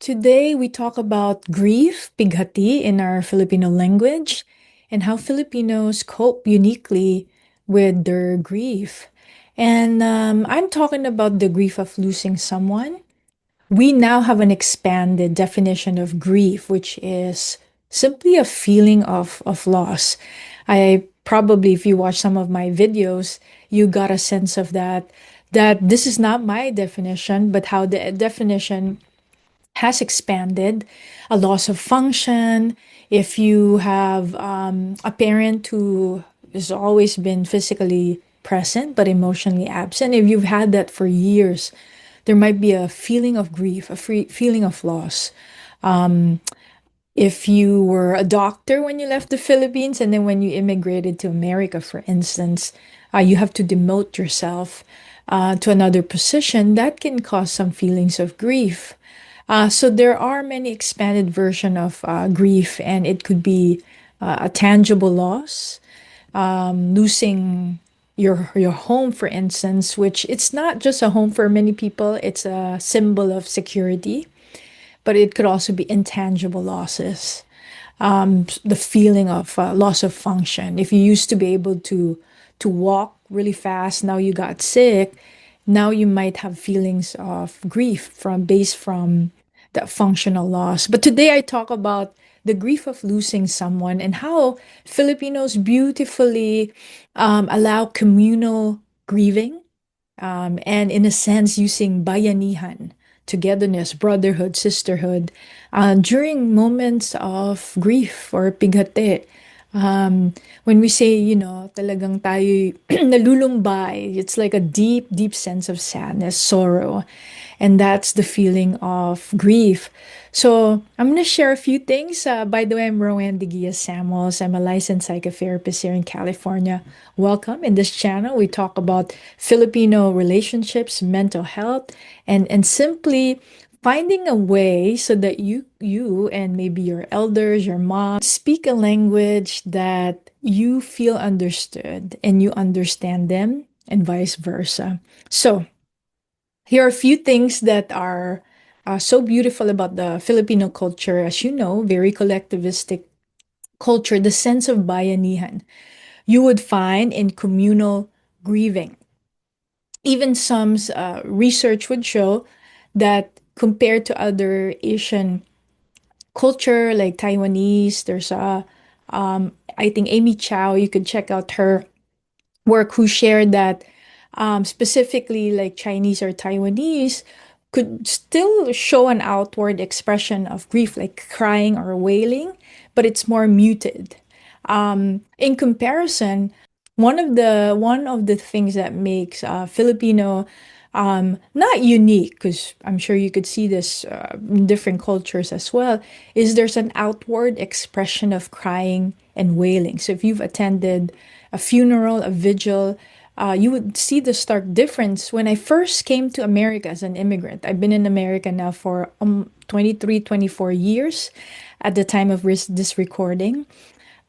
Today we talk about grief, pighati in our Filipino language, and how Filipinos cope uniquely with their grief. And I'm talking about the grief of losing someone. We now have an expanded definition of grief, which is simply a feeling of loss. I probably, if you watch some of my videos, you got a sense of that this is not my definition, but how the definition has expanded, a loss of function. If you have a parent who has always been physically present but emotionally absent, if you've had that for years, there might be a feeling of grief, a feeling of loss. If you were a doctor when you left the Philippines and then when you immigrated to America, for instance, you have to demote yourself to another position, that can cause some feelings of grief. So there are many expanded version of grief, and it could be a tangible loss, losing your home, for instance, which it's not just a home for many people; it's a symbol of security. But it could also be intangible losses, the feeling of loss of function. If you used to be able to walk really fast, now you got sick. Now you might have feelings of grief from based from that functional loss. But today I talk about the grief of losing someone and how Filipinos beautifully allow communal grieving, and in a sense using bayanihan, togetherness, brotherhood, sisterhood, during moments of grief or pighati. When we say, talagang tayo nalulumbay, it's like a deep, deep sense of sadness, sorrow. And that's the feeling of grief. So I'm going to share a few things. By the way, I'm Roanne Samuels. I'm a licensed psychotherapist here in California. Welcome. In this channel, we talk about Filipino relationships, mental health, and simply finding a way so that you and maybe your elders, your mom, speak a language that you feel understood and you understand them, and vice versa. So here are a few things that are so beautiful about the Filipino culture. As you know, very collectivistic culture, the sense of bayanihan you would find in communal grieving. Even some research would show that compared to other Asian culture like Taiwanese, there's I think Amy Chow, you could check out her work, who shared that specifically like Chinese or Taiwanese could still show an outward expression of grief, like crying or wailing, but it's more muted. In comparison, one of the things that makes Filipino not unique, because I'm sure you could see this in different cultures as well, is there's an outward expression of crying and wailing. So if you've attended a funeral, a vigil, you would see the stark difference. When I first came to America as an immigrant, I've been in America now for 23, 24 years at the time of this recording.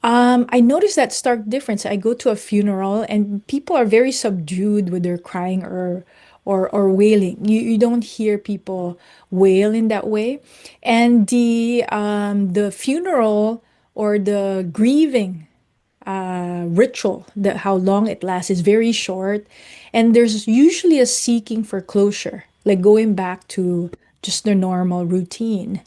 I noticed that stark difference. I go to a funeral and people are very subdued with their crying or wailing. You don't hear people wail in that way. And the funeral or the grieving ritual, that how long it lasts, is very short, and there's usually a seeking for closure, like going back to just the normal routine.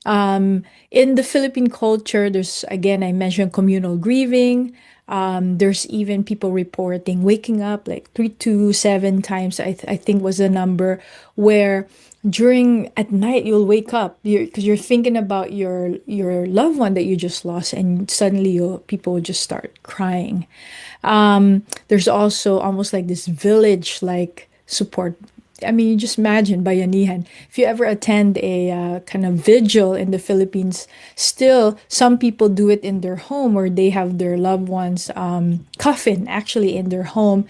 In the Philippine culture, there's, again, I mentioned communal grieving. There's even people reporting waking up like 3 to 7 times, I think was the number, where during at night you'll wake up because you're thinking about your loved one that you just lost, and suddenly people will just start crying. There's also almost like this village like support. I mean, you just imagine Bayanihan. If you ever attend a kind of vigil in the Philippines, still some people do it in their home, or they have their loved ones' coffin actually in their home,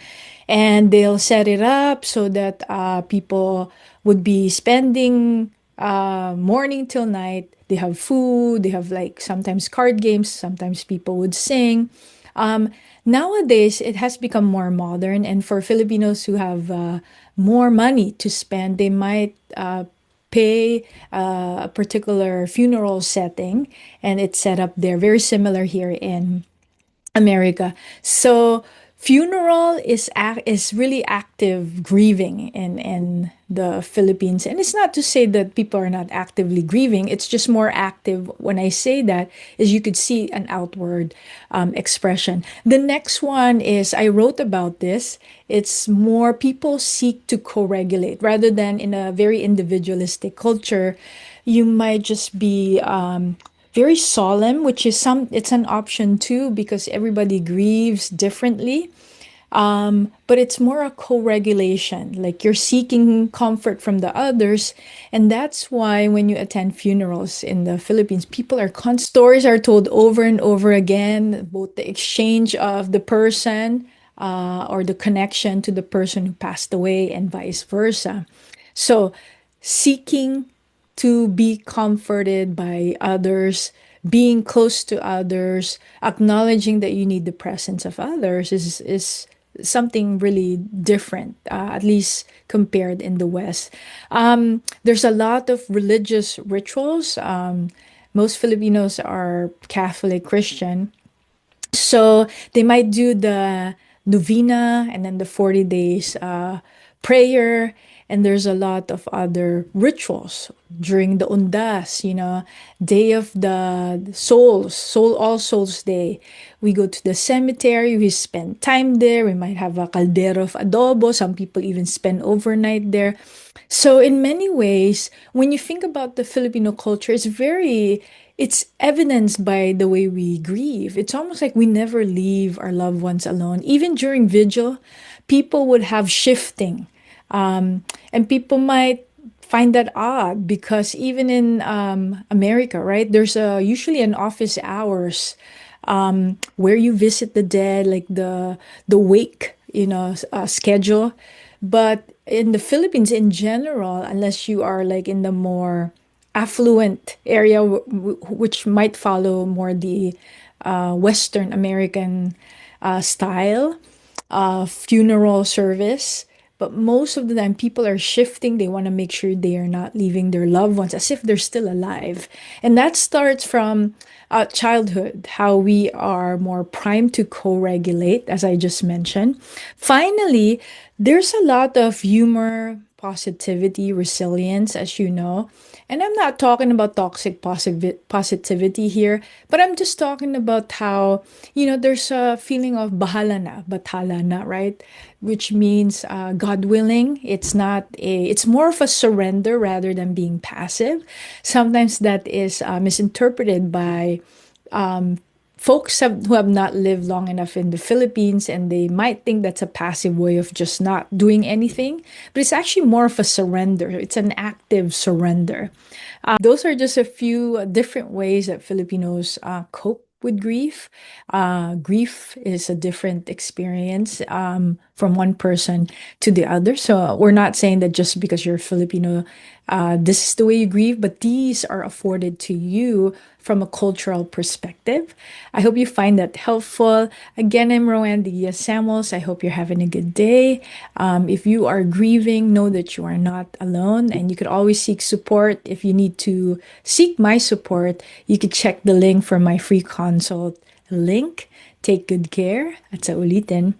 and they'll set it up so that people would be spending morning till night. They have food, they have like sometimes card games, sometimes people would sing. Um, Nowadays, it has become more modern, and for Filipinos who have more money to spend, they might pay a particular funeral setting, and it's set up there, very similar here in America. So funeral is really active grieving in the Philippines, and it's not to say that people are not actively grieving. It's just more active. When I say that, is you could see an outward expression. The next one is I wrote about this. It's more people seek to co-regulate rather than in a very individualistic culture. You might just be very solemn, which is it's an option too because everybody grieves differently. But it's more a co-regulation, like you're seeking comfort from the others. And that's why when you attend funerals in the Philippines, people are constant stories are told over and over again, both the exchange of the person or the connection to the person who passed away and vice versa. So seeking to be comforted by others, being close to others, acknowledging that you need the presence of others is something really different, at least compared in the West. There's a lot of religious rituals. Most Filipinos are Catholic Christian. So they might do the novena and then the 40 days prayer. And there's a lot of other rituals during the Undas, Day of the Souls, All Souls Day. We go to the cemetery, we spend time there. We might have a caldero of adobo. Some people even spend overnight there. So in many ways, when you think about the Filipino culture, it's evidenced by the way we grieve. It's almost like we never leave our loved ones alone. Even during vigil, people would have shifting. And people might find that odd because even in America, right, there's usually an office hours where you visit the dead, like the wake, schedule. But in the Philippines in general, unless you are like in the more affluent area, which might follow more the Western American style funeral service. But most of the time, people are shifting. They want to make sure they are not leaving their loved ones as if they're still alive. And that starts from childhood, how we are more primed to co regulate, as I just mentioned. Finally, there's a lot of humor, positivity, resilience, as you know. And I'm not talking about toxic positivity here, but I'm just talking about how, there's a feeling of bahala na, bathala na, right? Which means God willing. It's more of a surrender rather than being passive. Sometimes that is misinterpreted by folks who have not lived long enough in the Philippines, and they might think that's a passive way of just not doing anything. But it's actually more of a surrender. It's an active surrender. Those are just a few different ways that Filipinos cope with grief. Grief is a different experience from one person to the other. So we're not saying that just because you're Filipino, this is the way you grieve, but these are afforded to you from a cultural perspective. I hope you find that helpful. Again, I'm Roanne Samuels. I hope you're having a good day. If you are grieving, know that you are not alone, and you could always seek support. If you need to seek my support, you could check the link for my free consult link. Take good care. At sa ulitin.